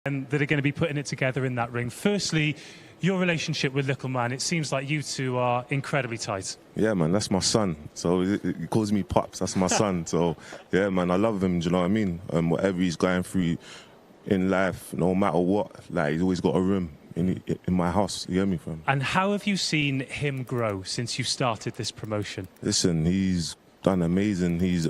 and that are going to be putting it together in that ring. Firstly, your relationship with Likkleman, it seems like you two are incredibly tight. Yeah, man, that's my son. So he calls me Pops, that's my son. So, yeah, man, I love him, do you know what I mean? Whatever he's going through in life, no matter what, like, he's always got a room in my house, you hear me, fam? And how have you seen him grow since you started this promotion? Listen, he's done amazing. He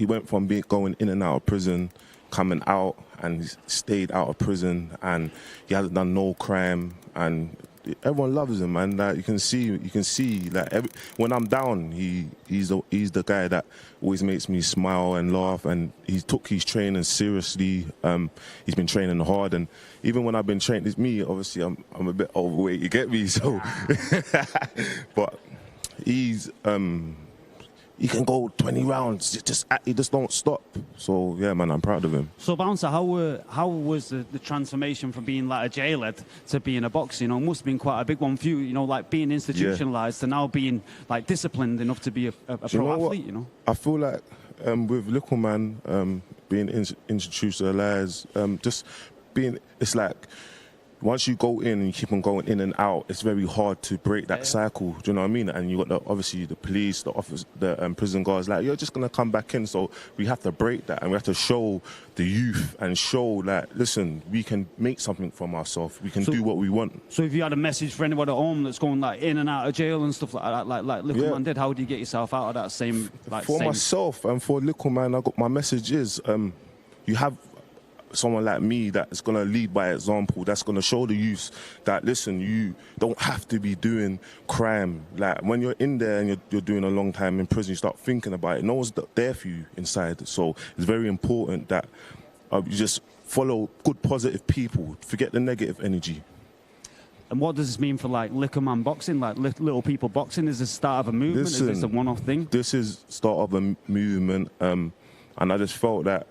went from going in and out of prison, coming out, and he's stayed out of prison, and he hasn't done no crime, and everyone loves him, man. Like, you can see, like, when I'm down, he's the guy that always makes me smile and laugh, and he took his training seriously. He's been training hard, and even when I've been training, it's me. Obviously, I'm a bit overweight. You get me, so, but he's. He can go 20 rounds, he just don't stop. So, yeah, man, I'm proud of him. So, Bouncer, how was the transformation from being like a jailhead to being a boxer? You know, it must have been quite a big one for you, you know, like being institutionalized to now being, like, disciplined enough to be a pro athlete, you know? I feel like with Likkleman being institutionalized, just being, it's like, once you go in and you keep on going in and out, it's very hard to break that cycle. Do you know what I mean? And you got obviously the police, the prison guards, like, you're just gonna come back in. So we have to break that, and we have to show the youth and show that, listen, we can make something from ourselves. We can do what we want. So if you had a message for anyone at home that's going like in and out of jail and stuff like that, like Likkleman did, how do you get yourself out of that same? For myself and for Likkleman, my message is, you have someone like me that's going to lead by example, that's going to show the youth that, listen, you don't have to be doing crime. Like, when you're in there and you're doing a long time in prison, you start thinking about it. No one's there for you inside. So it's very important that you just follow good, positive people. Forget the negative energy. And what does this mean for, like, Likkleman boxing, like little people boxing? Is this the start of a movement? Listen, is this a one-off thing? This is start of a movement, and I just felt that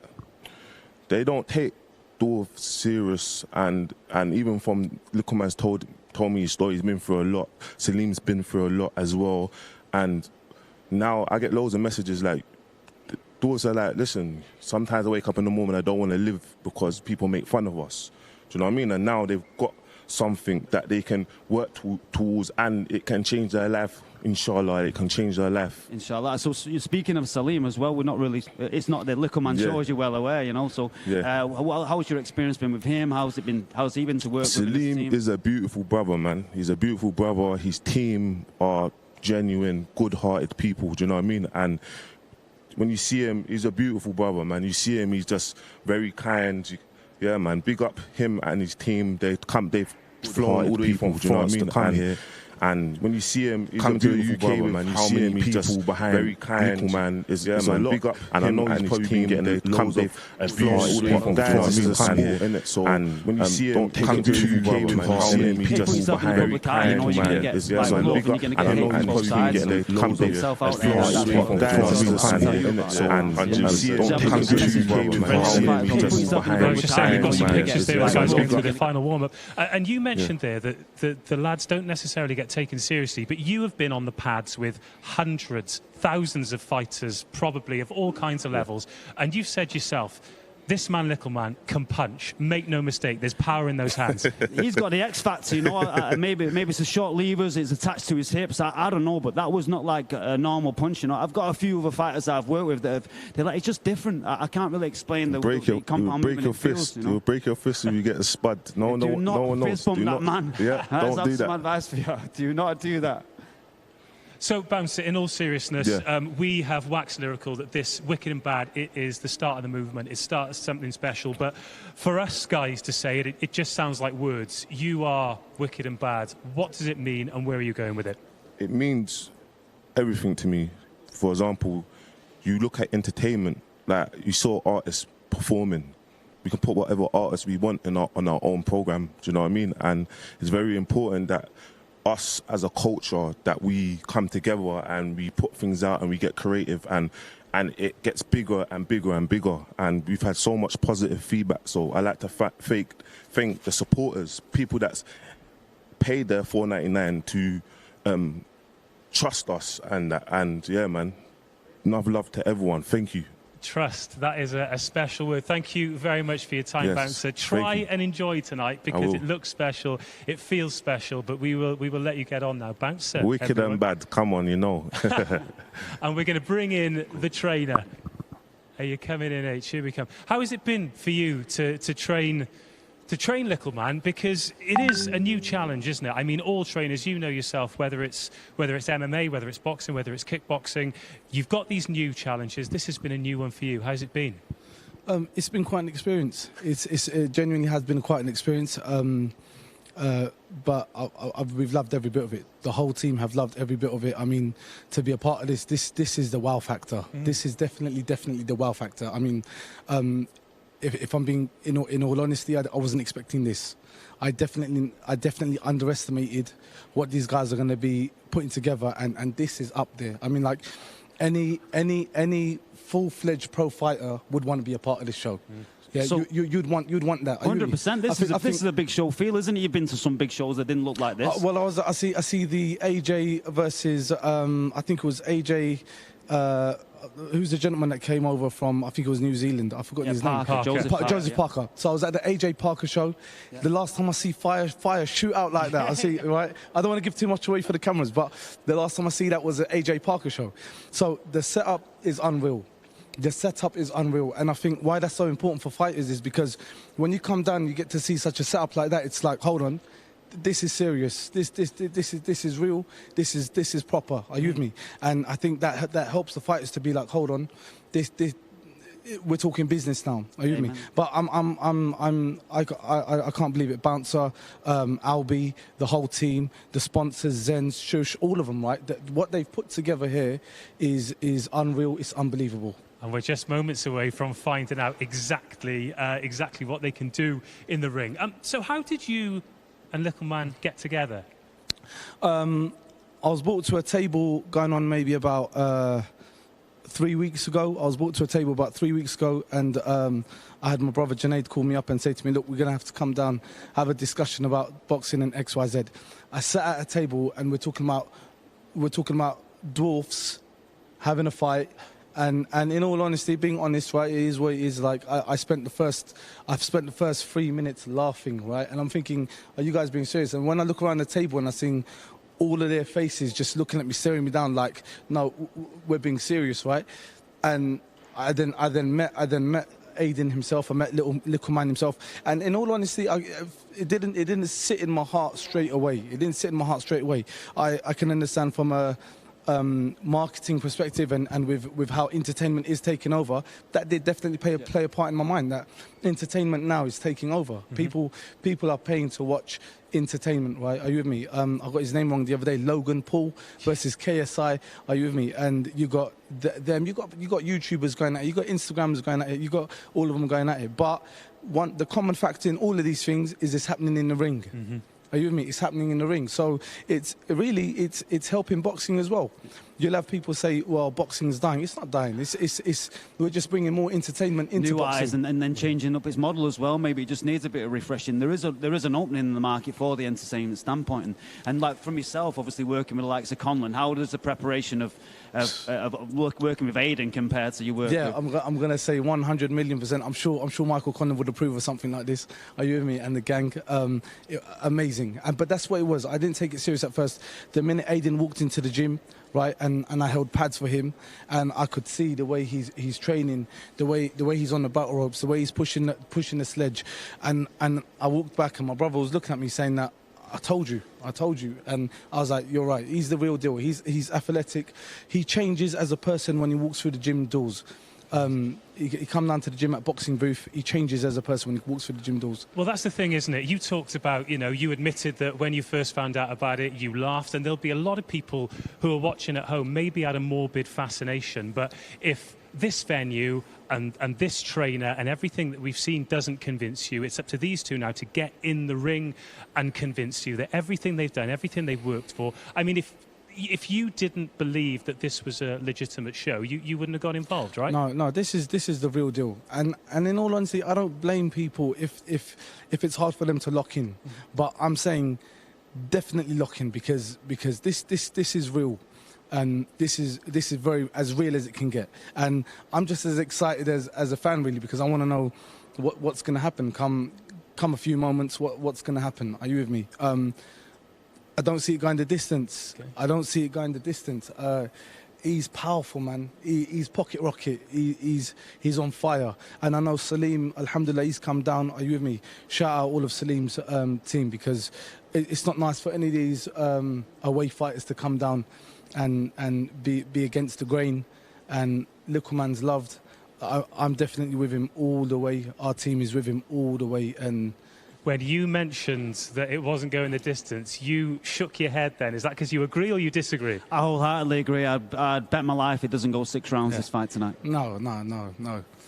they don't take Dwarf serious, and even from Likkleman's told me his story. He's been through a lot. Salim's been through a lot as well, and now I get loads of messages like, Dwarves are like, listen, sometimes I wake up in the morning, I don't want to live because people make fun of us. Do you know what I mean? And now they've got something that they can work towards, and it can change their life. Inshallah, it can change their life. Inshallah. So you're speaking of Salim as well. We're not really. It's not the Likkleman show, as you're well aware, you know. So, how's your experience been with him? How's he been to work with? Salim is a beautiful brother, man. He's a beautiful brother. His team are genuine, good-hearted people. Do you know what I mean? And when you see him, he's a beautiful brother, man. You see him, he's just very kind. Yeah, man. Big up him and his team. They've flown all the way from France to come here. And when you see him, he's come to the UK, man. You see him, he's just very kind. Likkleman is man. Big up, and I know he's probably been getting loads of applause all the way from France to come here. So, and when you see him, come to the UK too hard, he's just very kind, man. And I know he's probably been getting loads of applause all the way from France to come here. So, and when you see him, come to the UK too hard, he's just behind. I was just saying, you've got some pictures there of guys going through the final warm-up, and you mentioned there that the lads don't necessarily get taken seriously, but you have been on the pads with hundreds, thousands of fighters, probably of all kinds of levels, and you've said yourself, this man Likkleman can punch. Make no mistake, there's power in those hands. He's got the X factor, you know. Maybe it's the short levers, it's attached to his hips. I don't know, but that was not like a normal punch, you know. I've got a few other fighters that I've worked with that they're like, it's just different. I can't really explain the compound movement it feels, you know? You'll break your fist if you get a spud. No one knows. Fist bump that man. Yeah, don't do that. That's some advice for you. Do not do that. So, Bouncer, in all seriousness, we have waxed lyrical that this Wicked and Bad, it is the start of the movement. It starts something special. But for us guys to say it, it just sounds like words. You are Wicked and Bad. What does it mean, and where are you going with it? It means everything to me. For example, you look at entertainment, like you saw artists performing. We can put whatever artists we want on our own program. Do you know what I mean? And it's very important that us as a culture, that we come together and we put things out and we get creative, and it gets bigger and bigger and bigger, and we've had so much positive feedback. So I like to thank the supporters, people that's paid their $4.99 to trust us, and yeah, man, enough love to everyone. Thank you. Trust, that is a special word. Thank you very much for your time, Yes, Bouncer. Try and enjoy tonight because it looks special, it feels special, but we will let you get on now. Bouncer. Wicked everyone. and bad, come on, you know. And we're going to bring in the trainer. Are you coming in, H? Here we come. How has it been for you to train Likkleman? Because it is a new challenge, isn't it? I mean, all trainers, you know yourself, whether it's MMA, whether it's boxing, whether it's kickboxing, you've got these new challenges. This has been a new one for you. How's it been? It's been quite an experience. It genuinely has been quite an experience. But we've loved every bit of it. The whole team have loved every bit of it. I mean, to be a part of this is the wow factor. This is definitely the wow factor. I mean, if I'm being in all honesty, I wasn't expecting this. I definitely underestimated what these guys are going to be putting together, and this is up there. I mean, like any full-fledged pro fighter would want to be a part of this show. Yeah, so you'd want that. 100%. This is a big show feel, isn't it? You've been to some big shows that didn't look like this. Well, I see the AJ versus I think it was AJ. Who's the gentleman that came over from? I think it was New Zealand. I forgot his name. Joseph Parker. So I was at the AJ Parker show. Yeah. The last time I see fire shoot out like that, I see right. I don't want to give too much away for the cameras, but the last time I see that was at AJ Parker show. So the setup is unreal. The setup is unreal, and I think why that's so important for fighters is because when you come down, you get to see such a setup like that. It's like, hold on, this is serious. This is real. This is proper. Are you with me? And I think that helps the fighters to be like, hold on, we're talking business now. Are you with me? But I can't believe it. Bouncer, Albi, the whole team, the sponsors, Zenz, Shush, all of them. Right? What they've put together here is unreal. It's unbelievable. And we're just moments away from finding out exactly what they can do in the ring. So how did you and Likkleman get together? I was brought to a table going on maybe about 3 weeks ago. I was brought to a table about 3 weeks ago, and I had my brother Junaid call me up and say to me, look, we're going to have to come down, have a discussion about boxing and XYZ. I sat at a table and we're talking about dwarfs having a fight. And in all honesty, being honest, right, it is what it is. Like I've spent the first 3 minutes laughing, right, and I'm thinking, are you guys being serious? And when I look around the table and I see all of their faces just looking at me, staring me down, like, no, we're being serious, right? And I then met Aiden himself. I met Likkleman himself, and in all honesty, it didn't sit in my heart straight away. It didn't sit in my heart straight away. I can understand from a marketing perspective and with how entertainment is taking over, that did definitely play a part in my mind, that entertainment now is taking over. People are paying to watch entertainment, right? Are you with me? I got his name wrong the other day. Logan Paul versus KSI. Are you with me? And you got them. You got YouTubers going at it. You got Instagrams going at it. You got all of them going at it. But the common factor in all of these things is it's happening in the ring. Are you with me? It's happening in the ring. So it's helping boxing as well. You'll have people say, well, boxing's dying. It's not dying. We're just bringing more entertainment into boxing. New eyes and then changing up its model as well. Maybe it just needs a bit of refreshing. There is an opening in the market for the entertainment standpoint. And like from yourself, obviously working with the likes of Conlon, how does the preparation of working with Aiden compare to your work? Yeah, I'm going to say 100,000,000%. I'm sure Michael Conlon would approve of something like this. Are you with me? And the gang, amazing. But that's what it was. I didn't take it serious at first. The minute Aiden walked into the gym, right, and I held pads for him, and I could see the way he's training, the way he's on the battle ropes, the way he's pushing the sledge, and I walked back, and my brother was looking at me saying that, I told you, and I was like, you're right, he's the real deal. He's athletic. He changes as a person when he walks through the gym doors. He come down to the gym at boxing booth, he changes as a person when he walks through the gym doors. Well, that's the thing, isn't it? You talked about, you admitted that when you first found out about it, you laughed, and there'll be a lot of people who are watching at home, maybe out of morbid fascination, but if this venue and this trainer and everything that we've seen doesn't convince you, it's up to these two now to get in the ring and convince you that everything they've done, everything they've worked for, I mean, if you didn't believe that this was a legitimate show, you wouldn't have got involved, right? No, this is the real deal. And in all honesty, I don't blame people if it's hard for them to lock in. But I'm saying definitely lock in because this is real. And this is very as real as it can get. And I'm just as excited as a fan, really, because I want to know what's going to happen. Come a few moments, what's going to happen? Are you with me? I don't see it going the distance. Okay. I don't see it going the distance. He's powerful, man. He's pocket rocket. He's on fire. And I know Salim, alhamdulillah, he's come down. Are you with me? Shout out all of Salim's team, because it's not nice for any of these away fighters to come down and be against the grain. And Likkleman's loved. I'm definitely with him all the way. Our team is with him all the way. And when you mentioned that it wasn't going the distance, you shook your head then. Is that because you agree or you disagree? I wholeheartedly agree. I'd bet my life it doesn't go 6 rounds this fight tonight. No.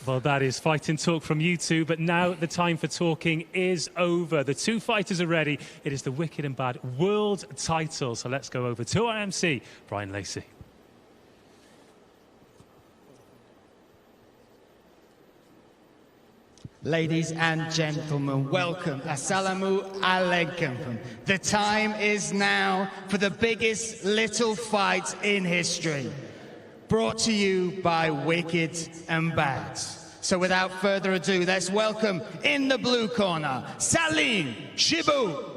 Well, that is fighting talk from you two, but now the time for talking is over. The two fighters are ready. It is the wicked and bad world title. So let's go over to our MC, Brian Lacey. Ladies and gentlemen, welcome. Assalamu alaikum. The time is now for the biggest little fight in history. Brought to you by Wicked and Bad. So without further ado, let's welcome in the blue corner, Salim Shibu.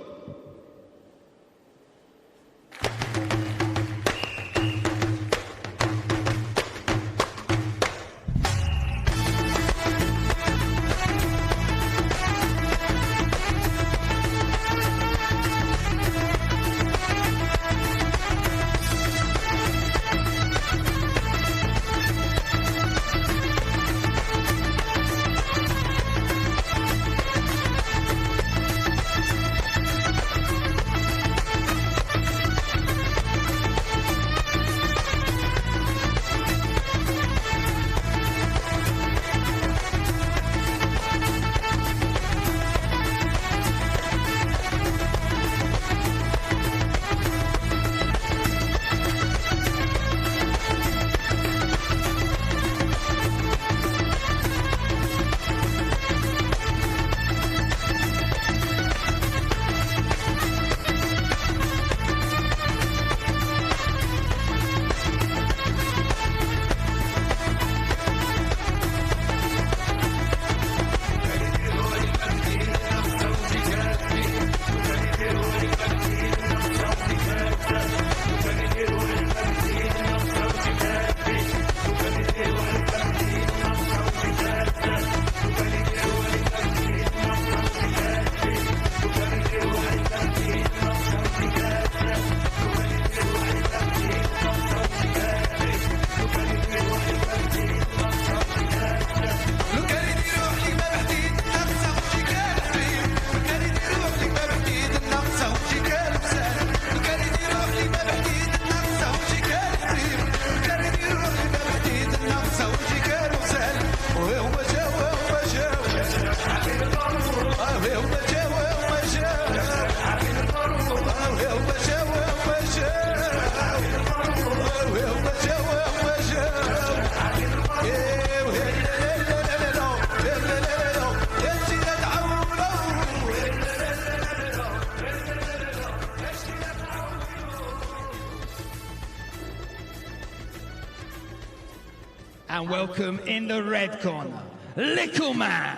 And welcome in the red corner, Likkleman.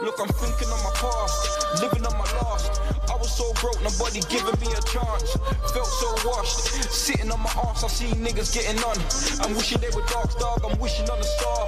Look, I'm thinking of my past, living on my last. I was so broke, nobody giving me a chance. Felt so washed, sitting on my arse, I see niggas getting on. I'm wishing they were dark, dog, I'm wishing on a star.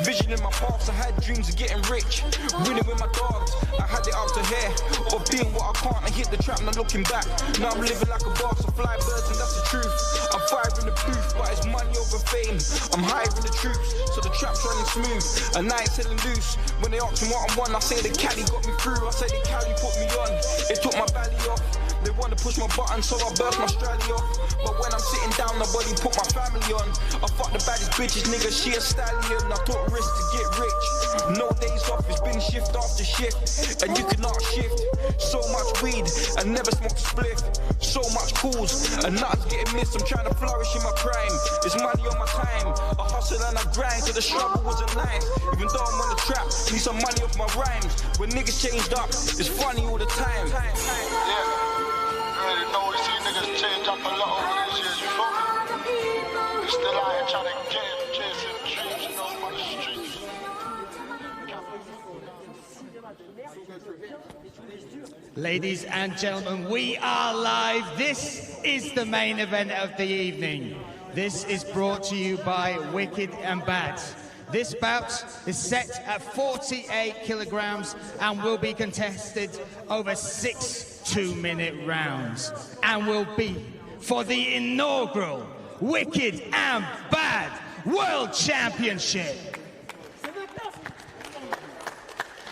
Vision in my past, I had dreams of getting rich. Winning with my dogs, I had it up to here. Or being what I can't, I hit the trap, not looking back. Now I'm living like a boss, I fly birds and that's the truth. I'm firing the booth, but it's money over fame. I'm hiring the troops, so the trap's running smooth. And I ain't selling loose, when they ask me what I want, I say the Cali got me through. I say the Cali put me on, it took my belly off. They wanna push my button, so I burst my strategy off. But when I'm sitting down, nobody put my family on. I fuck the baddest bitches, nigga, she a stallion. I took risks to get rich. No days off, it's been shift after shift. And you cannot shift. So much weed, and never smoked a spliff. So much calls, and nothing's getting missed. I'm trying to flourish in my prime. It's money on my time. I hustle and I grind, so the struggle wasn't nice. Even though I'm on the trap, need some money off my rhymes. When niggas changed up, it's funny all the time. Yeah, you already know we see niggas change up a lot over these years, you feel me? We still out here trying to get it, chasing dreams, you know, on the streets. Ladies and gentlemen, we are live. This is the main event of the evening. This is brought to you by Wicked and Bad. This bout is set at 48 kilograms and will be contested over 6 two-minute rounds and will be for the inaugural Wicked and Bad World Championship.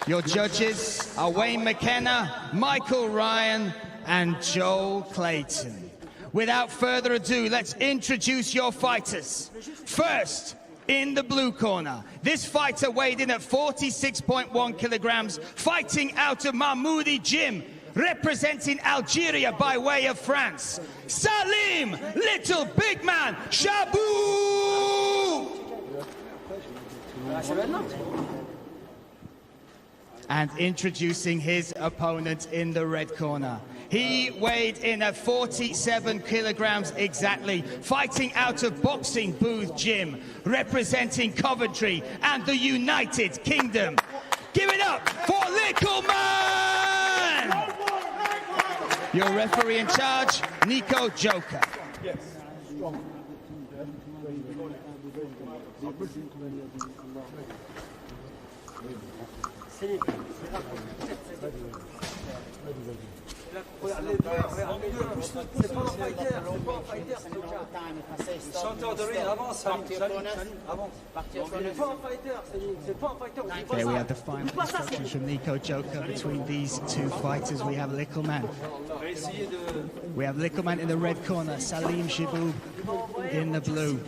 Your judges are Wayne McKenna, Michael Ryan, and Joel Clayton. Without further ado, let's introduce your fighters. First, in the blue corner, this fighter weighed in at 46.1 kilograms, fighting out of Mahmoudi Gym, representing Algeria by way of France, Salim Little Big Man Shabu! And introducing his opponent in the red corner. He weighed in at 47 kilograms exactly, fighting out of Boxing Booth Gym, representing Coventry and the United Kingdom. Give it up for Likkleman! Your referee in charge, Nico Joker. Yes. C'est pas un fighter, chanteur de rien, avance, Okay, we have the final instructions from Nico Joker between these two fighters. We have Likkleman. We have Likkleman in the red corner, Salim Shibu in the blue.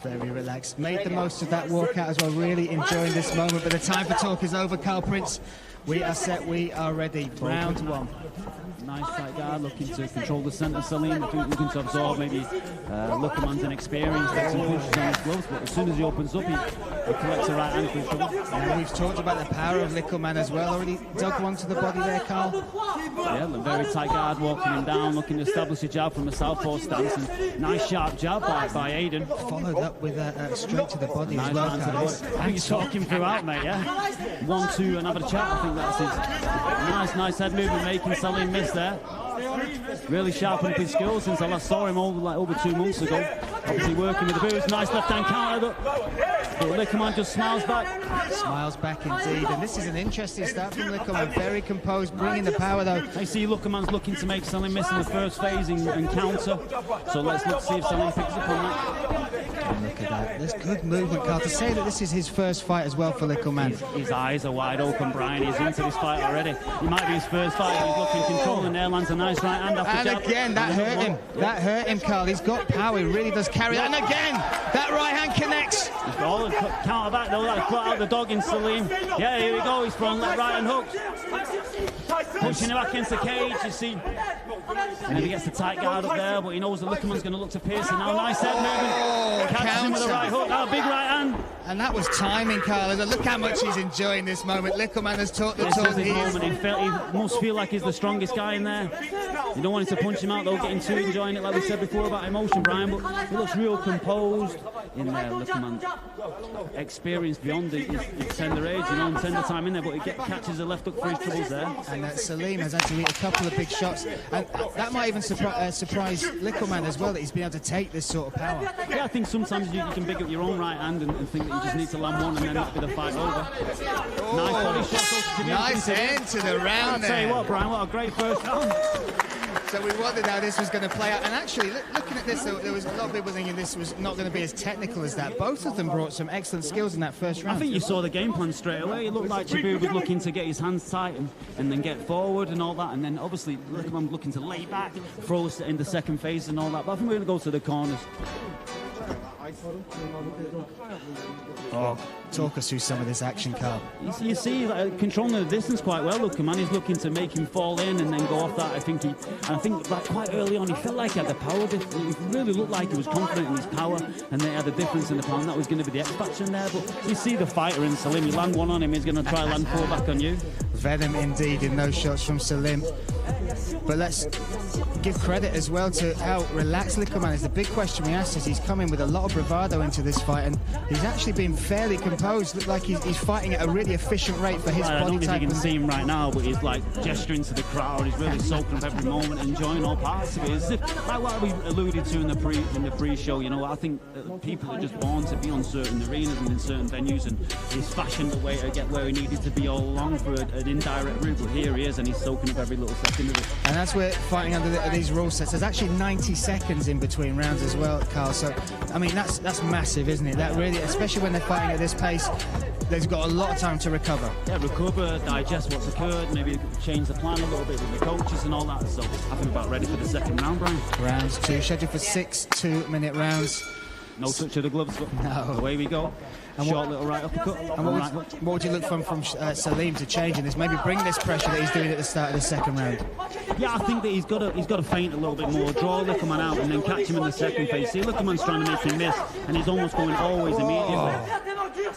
Very relaxed. Made the most of that walkout as well, really enjoying this moment, but the time for talk is over. Carl Prince, we are set, we are ready. Round one. Nice tight guard, looking to control the centre. Salim looking to absorb maybe Likkleman's inexperience, takes some punches on his gloves, but as soon as he opens up, he collects a right hand for his trouble. Yeah, we've talked about the power of Likkleman as well. Already dug one to the body there, Carl. Yeah, very tight guard, walking him down, looking to establish a jab from a southpaw stance. And nice sharp jab by Aidan. Followed up with a straight to the body nice as well. To the body. I think he's talking throughout, mate, yeah? 1, 2, and have a chat. I think that's his nice head movement, making Salim miss there. Really sharpened up his skills since I last saw him over 2 months ago. Obviously working with the boots, nice left hand counter. But Likkleman just smiles back. Smiles back indeed, and this is an interesting start from Likkleman. Very composed, bringing the power though. I see Likkleman's looking to make Salim miss in the first phase and counter. So let's see if Salim picks up on that. And look at that. There's good movement, Carl. To say that this is his first fight as well for Likkleman. His eyes are wide open, Brian. He's into this fight already. He might be his first fight, but he's looking control and there lands a nice right hand after and jab. Again, that hurt him. That hurt him, Carl. He's got power. He really does carry that. And again, that right hand connects. Oh, counter back though. That cut out the dog in Salim. Yeah, here we go. He's throwing that right hand hook. Pushing him back into the cage, you see. And then he gets the tight guard up there, but he knows that Likkleman's going to look to pierce him now. Nice head movement. Catches him with a right hook. Oh, big right hand. And that was timing, Carl. Look how much he's enjoying this moment. Likkleman has taught the talk. This is his moment. He must feel like he's the strongest guy in there. You don't want him to punch him out, though, getting too enjoying it, like we said before about emotion, Brian. But he looks real composed in there, Likkleman. Experienced beyond his tender age, you know, and tender time in there, but he catches the left hook for his troubles there. And Salim has had to eat a couple of big shots. And that might even surprise Likkleman as well, that he's been able to take this sort of power. Yeah, I think sometimes you can pick up your own right hand and think that you just need to land one and then that'll be the fight over. Oh, nice body shot. Nice end to the round there. I'll tell you what, Brian, what a great first round. So we wondered how this was going to play out. And actually, looking at this, there was a lot of people thinking this was not going to be as technical as that. Both of them brought some excellent skills in that first round. I think you saw the game plan straight away. It looked like Chabu was looking to get his hands tight and then get forward and all that. And then obviously Likkleman looking to lay back, throw in the second phase and all that. But I think we're going to go to the corners. Oh, talk us through some of this action, Carl. You see, controlling the distance quite well. Likkleman is looking to make him fall in and then go off that. I think like quite early on, he felt like he had the power. He really looked like he was confident in his power, and they had the difference in the power. And that was going to be the X factor in there. But you see the fighter in Salim. You land one on him, he's going to try land four back on you. Venom indeed in those shots from Salim. But let's give credit as well to how relaxed Likkleman is. The big question we asked is he's coming with a lot of bravado into this fight, and he's actually been fairly composed. Looked like he's fighting at a really efficient rate for his body type. I don't know if you can see him right now, but he's like gesturing to the crowd. He's really soaking up every moment, enjoying all parts of it. It's like what we alluded to in the pre-show. You know, I think people are just born to be on certain arenas and in certain venues, and he's fashioned the way to get where he needed to be all along for an indirect route. But here he is, and he's soaking up every little second of it. And that's where fighting under these rule sets. There's actually 90 seconds in between rounds as well, Carl. So, I mean, that's massive, isn't it? That really, especially when they're fighting at this pace, they've got a lot of time to recover. Yeah, recover, digest what's occurred, maybe change the plan a little bit with the coaches and all that. So, I think about ready for the second round, Brian. Round two, scheduled for 6 2-minute rounds. No touch of the gloves, but no. Away we go. Short little right uppercut. And what would you look from Salim to change in this? Maybe bring this pressure that he's doing at the start of the second round. Yeah, I think that he's got to feint a little bit more, draw Likkleman out, and then catch him in the second phase. See, Likkleman's trying to make him miss, and he's almost going always immediately.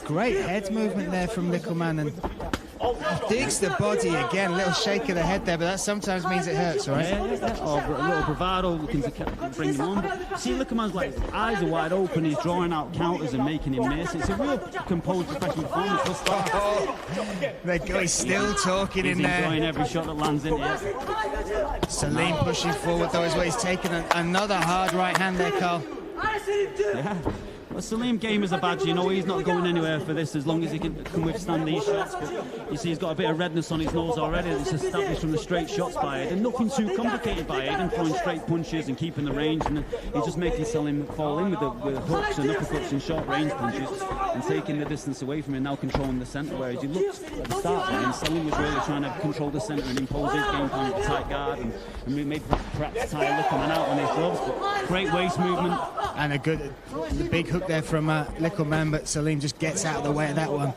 Great head movement there from Likkleman, and digs the body again. A little shake of the head there, but that sometimes means it hurts, right? Yeah. Or a little bravado looking to bring him on. But see, Likkleman's like eyes are wide open. He's drawing out counters and making him miss. It's a real composed professional performance thus far. He's still talking in there. He's enjoying every shot that lands in here. Salim pushing forward though as well. He's taken another hard right hand there, Carl. Yeah. Well, Salim game is a badge, you know, he's not going anywhere for this as long as he can withstand these shots. But you see he's got a bit of redness on his nose already. It's established from the straight shots by Aiden. Nothing too complicated by Aiden, throwing straight punches and keeping the range. And he's just making Salim fall in with hooks and uppercuts and short range punches and taking the distance away from him, now controlling the centre. Whereas you looked at the start there, and Salim was really trying to control the centre and impose his game plan with a tight guard and maybe perhaps tie Likkleman out on his gloves. But great waist movement. And the big hook there from Likkleman, but Salim just gets out of the way of that one.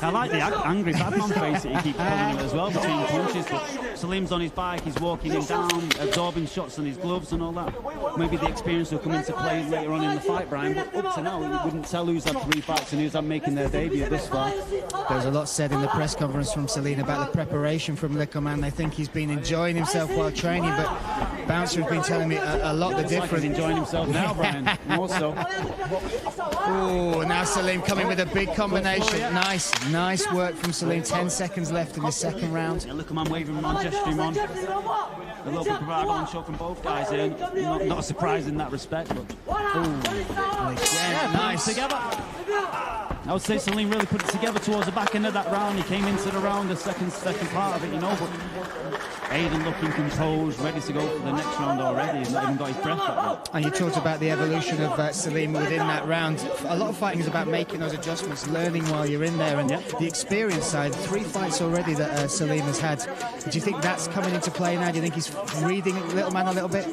I like the angry Batman face that he keeps pulling him as well between punches. But Salim's on his bike, he's walking him down, absorbing shots on his gloves and all that. Maybe the experience will come into play later on in the fight, Brian. But up to now, we wouldn't tell who's had 3 fights and who's had making their debut this far. There's a lot said in the press conference from Salim about the preparation from Likkleman. They think he's been enjoying himself while training, but Bouncer has been telling me a lot the difference. Like he's enjoying himself now, Brian. More so. Oh, now Salim coming with a big combination. Nice work from Salim. 10 seconds left in the second round. Yeah, Likkleman waving him on, gesturing him on. A little bit of bravado and show from both guys here. Not a surprise in that respect, but nice together. I would say Salim really put it together towards the back end of that round. He came into the round, the second part of it, you know, but Aiden looking composed, ready to go for the next round already. He's not even got his breath back. And you talked about the evolution of Salim within that round. A lot of fighting is about making those adjustments, learning while you're in there, and the experience side. 3 fights already that Salim has had. Do you think that's coming into play now? Do you think he's reading Likkleman a little bit?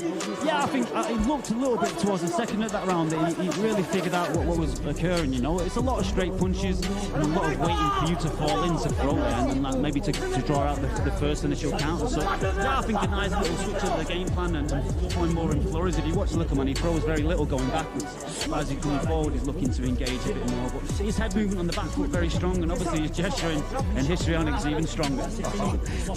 Yeah, I think he looked a little bit towards the second of that round. He really figured out what was occurring, you know. It's a lot of straight punches and a lot of waiting for you to fall in to throw it, and then maybe to draw out the first initial counter. So yeah, I think a nice little switch of the game plan and throwing more in flurries. If you watch Likkleman, he throws very little going backwards. But as he's coming forward, he's looking to engage a bit more. But his head movement on the back foot very strong, and obviously his gesturing and histrionics even stronger.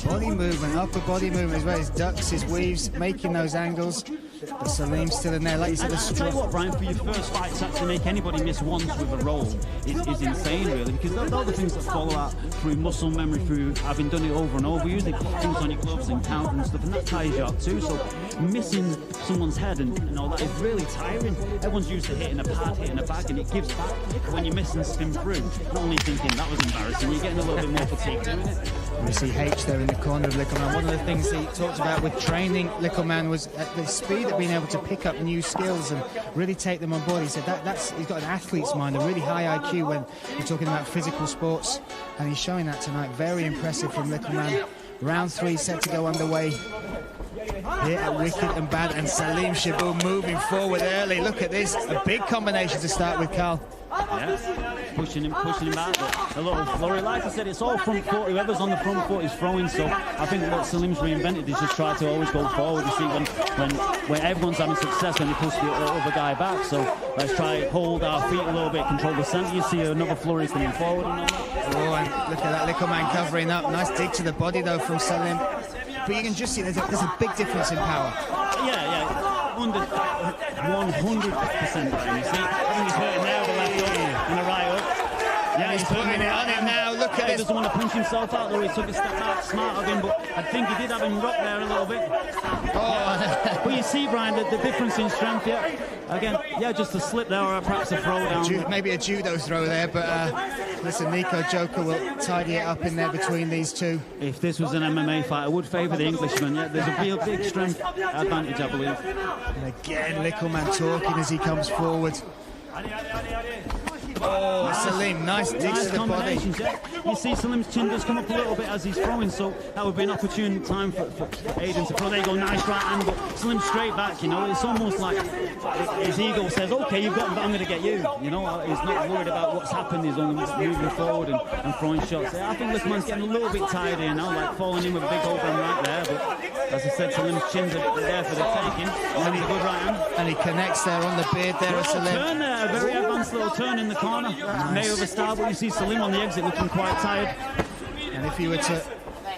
Body movement, upper body movement as well. His ducks, his weaves, making those angles. But Salim's still in there, like you said. I'll tell you what, Brian, for your first fight to actually make anybody miss once with a roll is insane, really, because all the things that follow out through muscle memory, through having done it over and over, using things on your gloves and count and stuff, and that ties you up too. So missing someone's head and that is really tiring. Everyone's used to hitting a pad, hitting a bag, and it gives back. But when you're missing spin through, not only thinking that was embarrassing, you're getting a little bit more fatigue doing it. We see H there in the corner of Likkleman. One of the things he talked about with training Likkleman was the speed of being able to pick up new skills and really take them on board. He said he's got an athlete's mind, a really high IQ when you're talking about physical sports, and he's showing that tonight. Very impressive from Likkleman. Round 3 set to go underway here at Wicked and Bad, and Salim Shaboub moving forward early. Look at this, a big combination to start with, Carl. Yeah, pushing him back. But a little flurry. Like I said, it's all front foot. Whoever's on the front foot is throwing. So I think what Salim's reinvented is just try to always go forward. You see, when everyone's having success, when they push the other guy back. So let's try hold our feet a little bit, control the centre. You see another flurry coming forward. And and look at that Likkleman covering up. Nice dig to the body though from Salim. But you can just see there's a big difference in power. Yeah. 100%. You see, I think he's hurting now the left hook and the right hook. Yeah, he's putting it on him now. Look at He this. doesn't want to punch himself out, though. He took a step back, smart of him, but I think he did have him rock there a little bit. But you see, Brian, the difference in strength, Again, just a slip there or perhaps a throw down. Maybe a judo throw there, but listen, Nico Joker will tidy it up in there between these two. If this was an MMA fight, I would favour the Englishman. Yeah, there's a real big strength advantage, I believe. And again, Likkleman talking as he comes forward. Oh, Salim, nice digs to the body. Yeah. You see Salim's chin does come up a little bit as he's throwing, so that would be an opportune time for Aiden to throw. There you go, nice right hand, but Salim straight back, It's almost like his ego says, okay, you've got him, but I'm going to get you. He's not worried about what's happened. He's only moving forward and throwing shots. I think Likkleman's getting a little bit tired here now, like falling in with a big overhand right there, but as I said, Salim's chin's there for the taking. And he's a good right hand. And he connects there on the beard there of Salim. Turn there, a very advanced little turn in the corner. Nice. May over star, but you see Salim on the exit looking quite tired. And if you were to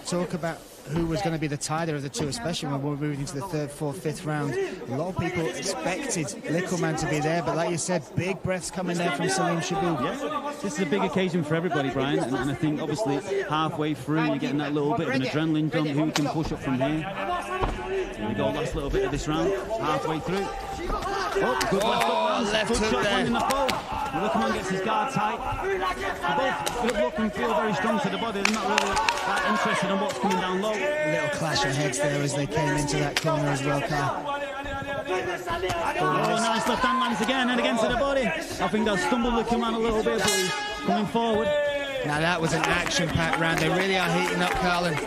talk about who was going to be the tighter of the two, especially when we're moving into the 3rd, 4th, 5th round, a lot of people expected Likkleman to be there, but like you said, big breaths coming there from Salim Shaboub. Yeah, this is a big occasion for everybody, Brian, and I think obviously halfway through you're getting that little bit of an adrenaline dump. Who can push up from here? Here we go, last little bit of this round, halfway through. Oh, good left hook shot there. in the bow. Likkleman gets his guard tight. They both look and feel very strong to the body. They're not really that interested in what's coming down low. A little clash of heads there as they came into that corner as well, Carl. Oh, nice left hand lands again and again to the body. I think they'll stumble Likkleman a little bit, but he's coming forward. Now that was an action-packed round. They really are heating up, Carl. And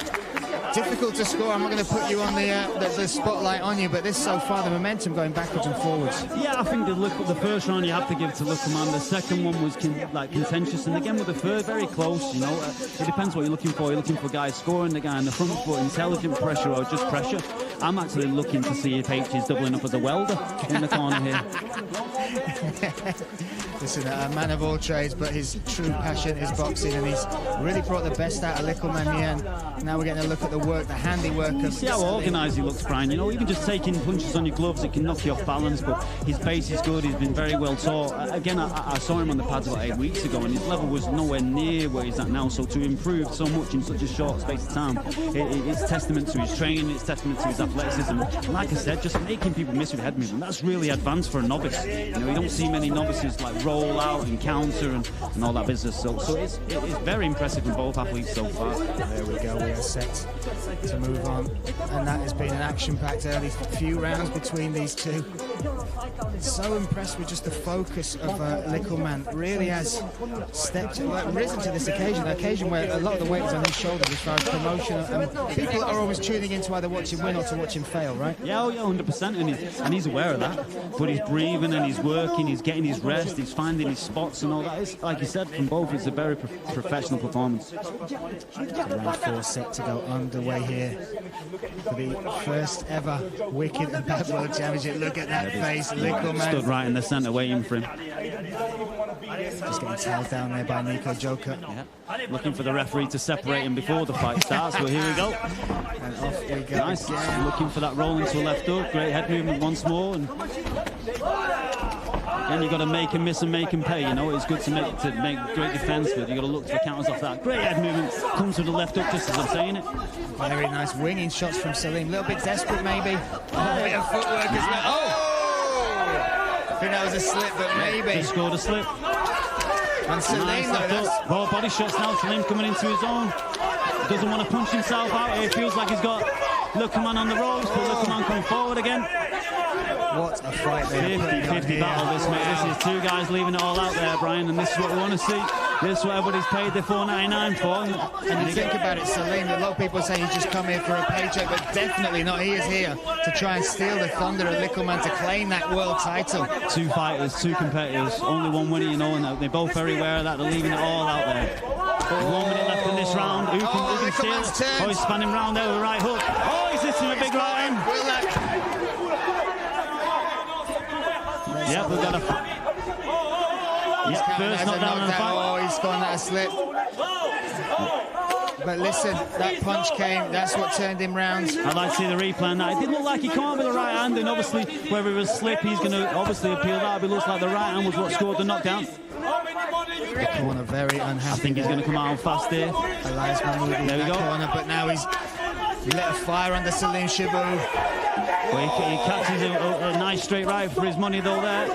difficult to score. I'm not going to put you on the spotlight on you, but this so far, the momentum going backwards and forwards. Yeah, I think the first round you have to give to Likkleman. The second one was contentious, and again with the third, very close. It depends what you're looking for. You're looking for guys scoring, the guy in the front foot, intelligent pressure or just pressure. I'm actually looking to see if H is doubling up as a welder in the corner here. Listen, a man of all trades, but his true passion is boxing, and he's really brought the best out of Likkleman here. And now we're getting a look at the work, the handiwork of. See how organised he looks, Brian. Even just taking punches on your gloves, it can knock you off balance. But his base is good. He's been very well taught. Again, I saw him on the pads about 8 weeks ago, and his level was nowhere near where he's at now. So to improve so much in such a short space of time, it's testament to his training. It's testament to his athleticism. Like I said, just making people miss with head movement. That's really advanced for a novice. You don't see many novices like roll out and counter and all that business. So it's very impressive from both athletes so far. There we go. We are set to move on, and that has been an action-packed early few rounds between these two. So impressed with just the focus of Likkleman. Really has risen to this occasion, an occasion where a lot of the weight is on his shoulders as far as promotion, and people are always tuning in to either watch him win or to watch him fail, right? Yeah, 100%, and he's aware of that. But he's breathing and he's working, he's getting his rest, he's finding his spots and all that. It's, like you said, from both, it's a very professional performance. Round 4 set to go underway here for the first ever Wicked and Bad World Championship. Look at that face, Likkleman. Stood right in the centre waiting for him. Just getting tailed down there by Nico Joker. Yeah. Looking for the referee to separate him before the fight starts, but here we go. And off we go. Nice. Looking for that roll into a left hook. Great head movement once more. And Again, you've got to make him miss and make him pay. You know, it's good to make great defence, but you've got to look for counters off that. Great head movement, comes with the left hook, just as I'm saying it. Very nice winging shots from Salim. A little bit desperate, maybe. Oh, bit of footwork as well. Oh! I think that was a slip, but maybe. Just scored a slip. And Salim, nice left hook. More body shots now. Salim's coming into his own. Doesn't want to punch himself out. It feels like he's got Likkleman on the ropes, but Likkleman coming forward again. What a fight there. 50-50 battle this, mate. This is two guys leaving it all out there, Brian, and this is what we want to see. This is what everybody's paid their $4.99 for. And you think about it, Salim, a lot of people say you just come here for a paycheck, but definitely not. He is here to try and steal the thunder of Likkleman to claim that world title. Two fighters, two competitors, only one winner, you know, and they're both very aware of that. They're leaving it all out there. 1 minute left in this round. Who can steal it? Oh, he's spanning round there with a right hook. Oh, he's hitting a big right hand. Will that... Yeah, we've got a... Yeah, first knockdown on the fight. Oh, he's gone at a slip. But listen, that punch came. That's what turned him round. I'd like to see the replay on that. It did look like he came with the right hand, and obviously, whether it was slip, he's going to obviously appeal that. But it looks like the right hand was what scored the knockdown. The corner very unhappy. I think he's going to come out fast here. Elias Mahmoudi in that corner, but now he's lit a fire under Salim Shabu. Well, he catches a nice straight right for his money, though, there.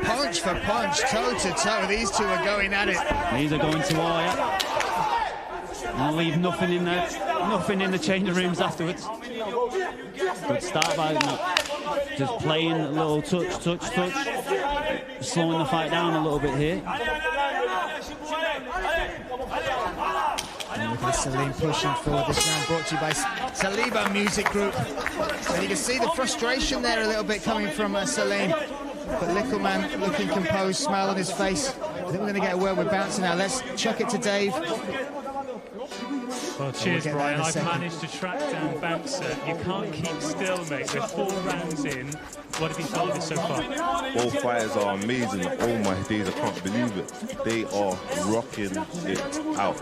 Punch for punch, toe to toe. These two are going at it. These are going to war, yeah. And leave nothing in there, nothing in the changing rooms afterwards. Good start by just playing a little touch, slowing the fight down a little bit here. And look at Salim pushing forward. This round brought to you by Saliba Music Group. And you can see the frustration there a little bit coming from Salim. But Likkleman looking composed, smile on his face. I think we're going to get a word with Bouncer now. Let's chuck it to Dave. Well, cheers, Brian. I've managed to track down Bouncer. You can't keep still, mate. We're 4 rounds in. What have you thought of it so far? Both fighters are amazing. Oh my days, I can't believe it. They are rocking it out.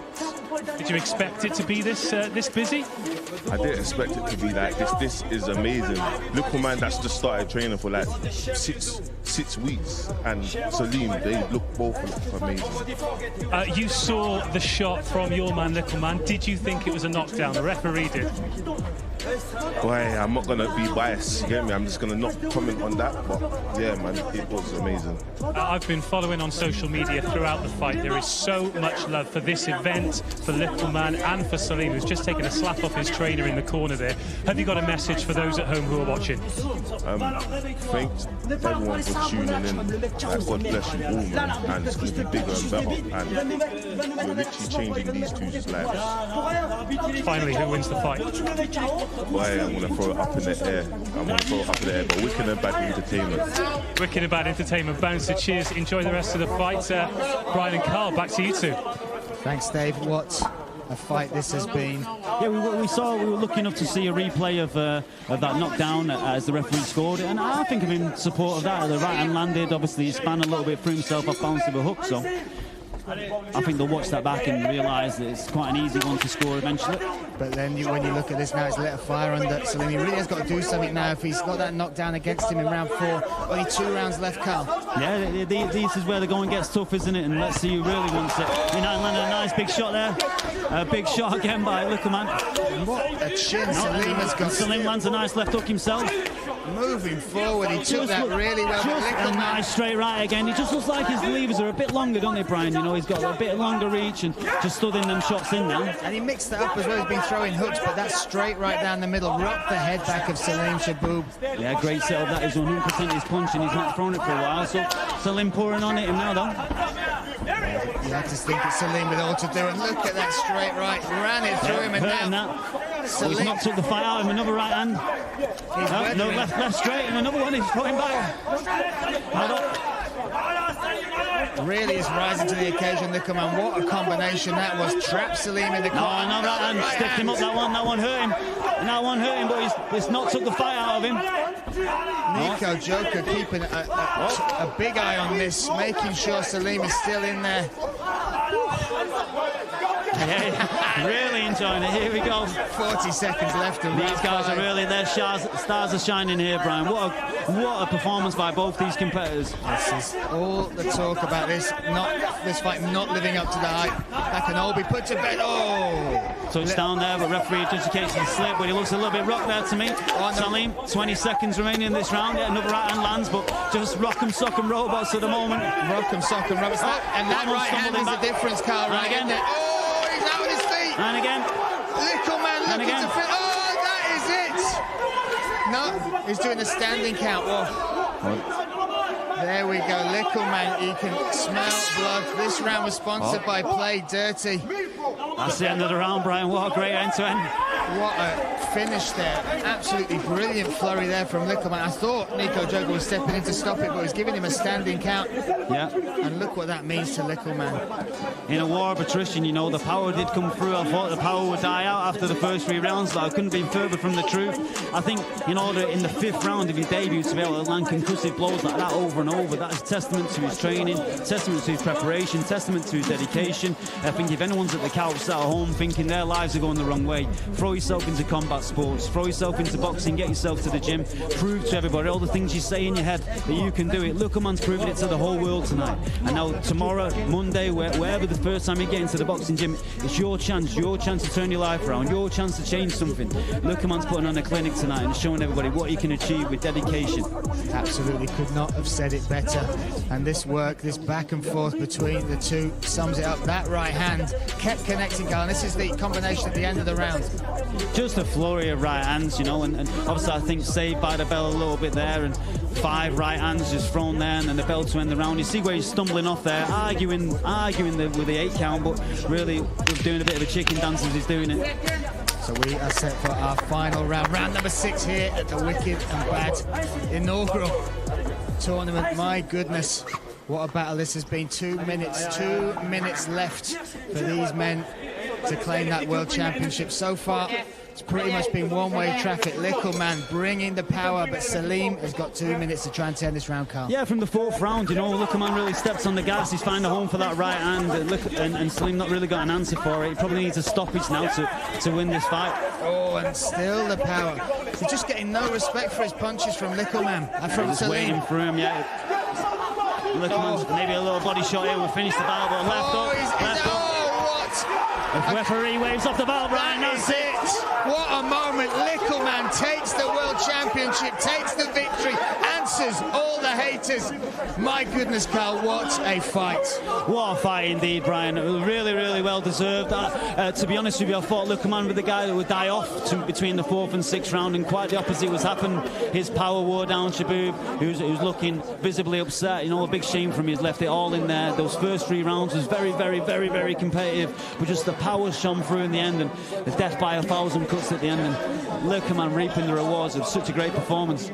Did you expect it to be this busy? I didn't expect it to be like this. This is amazing. Likkleman that's just started training for like six weeks, and Salim, they look both amazing. You saw the shot from your man Likkleman. Did you think it was a knockdown? The referee did. Boy, I'm not gonna be biased, you get me? I'm just gonna not comment on that, but yeah, man, it was amazing. I've been following on social media throughout the fight. There is so much love for this event, for Likkleman and for Salim, who's just taken a slap off his trainer in the corner there. Have you got a message for those at home who are watching? Thanks everyone for tuning in. God bless you all, man, and it's gonna be bigger and better, and we're literally changing these two's lives. Finally, who wins the fight? Boy, I'm going to throw it up in the air. But wicked and bad entertainment. Wicked and bad entertainment. Bouncer, cheers. Enjoy the rest of the fight. Brian and Carl, back to you two. Thanks, Dave. What a fight this has been. Yeah, we were lucky enough to see a replay of that knockdown as the referee scored it, and I think I'm in support of that. The right hand landed, obviously he span a little bit through himself off balance of a hook, so I think they'll watch that back and realise that it's quite an easy one to score eventually. But then when you look at this now, it's lit a fire under Salim. He really has got to do something now if he's got that knockdown against him in round 4. Only 2 rounds left, Carl. Yeah, this is where the going gets tough, isn't it? And let's see who really wants it. Landed a nice big shot there. A big shot again by Likkleman. What a chin Salim has got. Salim lands a nice left hook himself. Moving forward, he took that really well. A nice straight right again. He just looks like his levers are a bit longer, don't they, Brian? You know, he's got a bit longer reach and just stood in them shots in now. And he mixed that up as well. He's been throwing hooks, but that straight right down the middle rocked the head back of Salim Shabu. Yeah, great setup. That is 100% his punch, and he's not thrown it for a while. So Salim pouring on it him now, though. You have to think it's Salim with all to do, and look at that straight right. Ran it through him, and now Salim, he's not took the fight out of him. Another right hand. No, left straight, and another one. He's throwing back. Really is rising to the occasion, Likkleman. What a combination that was. Trap Salim in the corner. No, right hand. Stiffed him up, that one hurt him. That one hurt him, but he's not took the fight out of him. Nico Joker keeping a big eye on this, making sure Salim is still in there. Yeah, really enjoying it. Here we go. 40 seconds left. These guys are really, their stars are shining here, Brian. What a performance by both these competitors. This is all the talk about this fight not living up to the hype. That can all be put to bed. Oh! Touchdown there, but referee adjudicates the slip, but he looks a little bit rocked there to me. Salim, 20 seconds remaining in this round. Yeah, another right hand lands, but just rock'em, sock'em robots at the moment. Rock'em, sock'em robots. And that right hand is the difference, Carl. Right again. Oh, he's out on his feet. And again. Likkleman looking to fit. Oh, that is it. No, he's doing a standing count. There we go, Likkleman. He can smell blood. This round was sponsored by Play Dirty. That's the end of the round, Brian. What a great end-to-end. What a finish there. Absolutely brilliant flurry there from Likkleman. I thought Nico Joker was stepping in to stop it, but he's giving him a standing count. Yeah. And look what that means to Likkleman. In a war of attrition, you know, the power did come through. I thought the power would die out after the first 3 rounds, but I couldn't be further from the truth. I think in order in the 5th round of his debut to be able to land concussive blows like that over and over, that is testament to his training, testament to his preparation, testament to his dedication. I think if anyone's at the couch sat at home thinking their lives are going the wrong way, throw yourself into combat sports, throw yourself into boxing, get yourself to the gym, prove to everybody all the things you say in your head that you can do it. Likkleman's proven it to the whole world tonight. And now tomorrow, Monday, wherever the first time you get into the boxing gym, it's your chance to turn your life around, your chance to change something. Likkleman's putting on a clinic tonight and showing everybody what he can achieve with dedication. Absolutely could not have said it better. And this work, this back and forth between the two sums it up. That right hand kept connecting, Carl. This is the combination at the end of the round. Just a flurry of right hands, you know, and obviously I think saved by the bell a little bit there, and 5 right hands just thrown there, and then the bell to end the round. You see where he's stumbling off there, arguing with the 8 count, but really doing a bit of a chicken dance as he's doing it. So we are set for our final round, round number 6 here at the Wicked and Bad inaugural tournament. My goodness, what a battle this has been. 2 minutes left for these men to claim that world championship. So far, it's pretty much been one-way traffic. Likkleman bringing the power, but Salim has got 2 minutes to try and turn this round, Carl. Yeah, from the 4th round, you know, Likkleman really steps on the gas. He's found a home for that right hand, and Salim not really got an answer for it. He probably needs a stoppage now to win this fight. Oh, and still the power. He's just getting no respect for his punches from Likkleman. From Salim. Waiting for him, yeah. Likkleman's maybe a little body shot here will finish the battle, but left up. The referee waves off the bell, Brian. That's it. What a moment. Likkleman takes the world championship, takes the victory, answers all the haters. My goodness, Carl, what a fight. What a fight indeed, Brian. Really, really well deserved. To be honest with you, I thought Likkleman was the guy that would die off between the 4th and 6th round, and quite the opposite was happened. His power wore down Shaboob, who's looking visibly upset. You know, a big shame from him. He's left it all in there. Those first 3 rounds was very, very, very, very competitive, but just the power shone through in the end, and the death by 1,000 cuts at the end, and Likkleman reaping the rewards of such a great performance.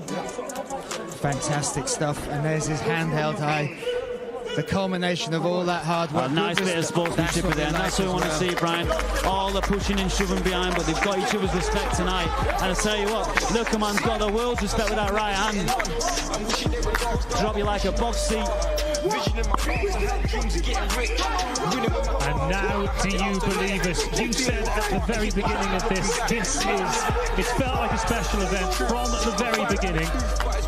Fantastic stuff, and there's his handheld high. The culmination of all that hard work. A nice bit of sportsmanship at the end. That's what I want to see, Brian. All the pushing and shoving behind, but they've got each other's respect tonight. And I tell you what, Likkleman's got the world's respect with that right hand. Drop you like a box seat. And now, do you believe us? You said at the very beginning of this, it felt like a special event from the very beginning,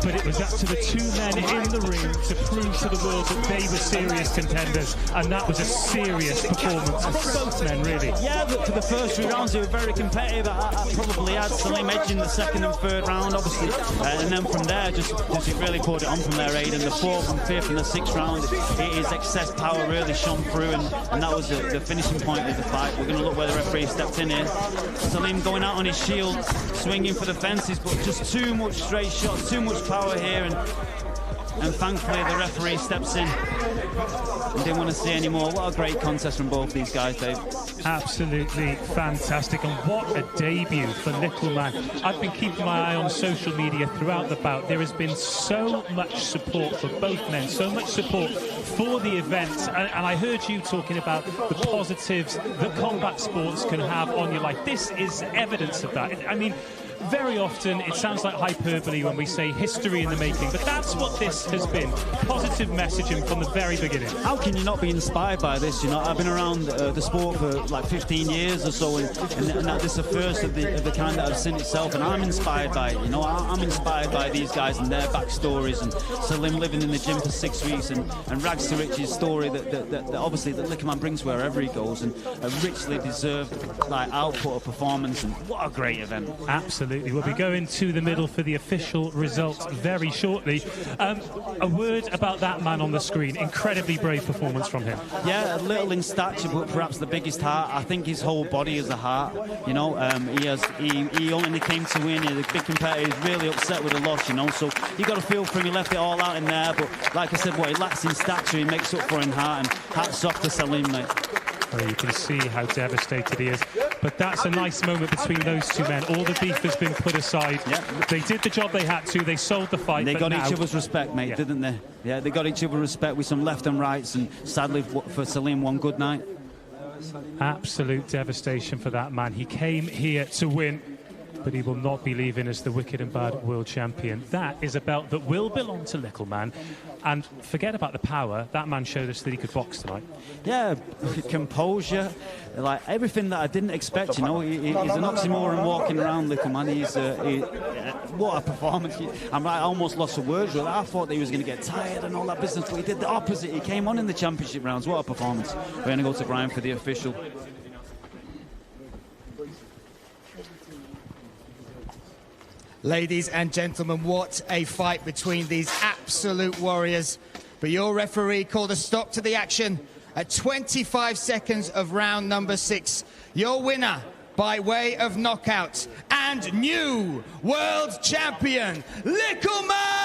but it was up to the 2 men in the ring to prove to the world that they were serious contenders, and that was a serious performance for both men, really. Yeah, but for the first 3 rounds, they were very competitive. I probably had Salim edge in the 2nd and 3rd round, obviously, and then from there, just really poured it on from there, Aiden. The 4th and 5th and the 6th round, his excess power really shone through, and that was the finishing point of the fight. We're going to look where the referee stepped in here. Salim going out on his shield, swinging for the fences, but just too much straight shots, too much power here, and thankfully the referee steps in. We didn't want to see any more. What a great contest from both these guys, Dave. Absolutely fantastic, and what a debut for Likkleman. I've been keeping my eye on social media throughout the bout. There has been so much support for both men, so much support for the event, and I heard you talking about the positives that combat sports can have on your life. This is evidence of that. I mean, very often it sounds like hyperbole when we say history in the making, but that's what this has been. Positive messaging from the very beginning. How can you not be inspired by this? You know, I've been around the sport for like 15 years or so, and this is the first of the kind that I've seen itself, and I'm inspired by it. You know, I'm inspired by these guys and their backstories, and Salim living in the gym for 6 weeks, and Rags to Rich's story that obviously that Likkleman brings wherever he goes, and a richly deserved like output of performance, and what a great event. Absolutely. We'll be going to the middle for the official results very shortly. A word about that man on the screen. Incredibly brave performance from him. Yeah, a little in stature, but perhaps the biggest heart. I think his whole body is a heart. You know, he only came to win. He's a big competitor. He's really upset with the loss, you know, so you got to feel for him. He left it all out in there, but like I said, what he lacks in stature, he makes up for in heart, and hats off to Salim, mate. Well, you can see how devastated he is. But that's a nice moment between those two men. All the beef has been put aside. Yeah. They did the job they had to. They sold the fight. They got each other's respect, mate, didn't they? Yeah, they got each other's respect with some left and rights. And sadly for Salim, one good night. Absolute devastation for that man. He came here to win, but he will not be leaving as the wicked and bad world champion. That is a belt that will belong to Likkleman. And forget about the power. That man showed us that he could box tonight. Yeah, composure, like everything that I didn't expect. You know, he's an oxymoron walking around, Likkleman. What a performance! I almost lost the words. I thought that he was going to get tired and all that business, but he did the opposite. He came on in the championship rounds. What a performance! We're going to go to Brian for the official. Ladies and gentlemen, what a fight between these absolute warriors. But your referee called a stop to the action at 25 seconds of round number 6. Your winner by way of knockout and new world champion, Likkleman!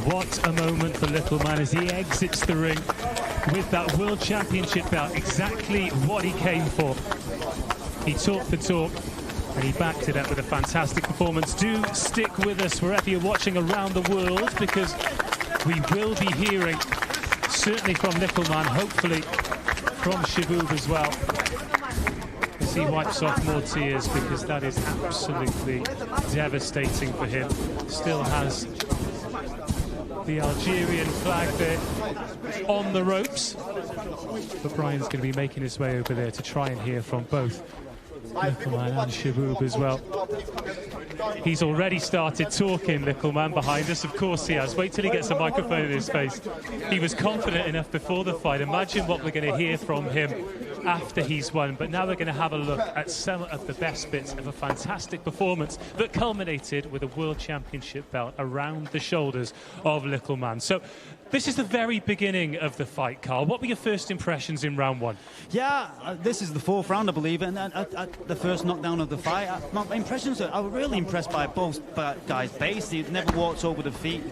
What a moment for Likkleman as he exits the ring with that World Championship belt, exactly what he came for. He talked the talk and he backed it up with a fantastic performance. Do stick with us wherever you're watching around the world, because we will be hearing, certainly from Likkleman, hopefully from Shaboob as well, as he wipes off more tears, because that is absolutely devastating for him. Still has the Algerian flag there on the ropes. But Brian's going to be making his way over there to try and hear from both Likkleman and Shaboob as well. He's already started talking, Likkleman, behind us. Of course he has. Wait till he gets a microphone in his face. He was confident enough before the fight. Imagine what we're going to hear from him after he's won. But now we're going to have a look at some of the best bits of a fantastic performance that culminated with a World Championship belt around the shoulders of Likkleman. So this is the very beginning of the fight, Carl. What were your first impressions in round 1? Yeah, this is the 4th round, I believe, and the first knockdown of the fight. My impressions I was really impressed by both guys' base. They never walked over the feet.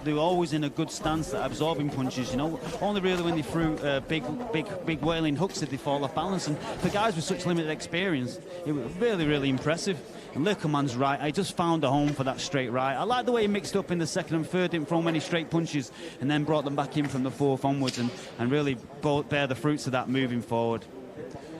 They were always in a good stance, absorbing punches, you know. Only really when they threw big wailing hooks did they fall off balance. And for guys with such limited experience, it was really, really impressive. And Likkleman's right. I just found a home for that straight right. I like the way he mixed up in the 2nd and 3rd, didn't throw many straight punches, and then brought them back in from the 4th onwards, and really bear the fruits of that moving forward.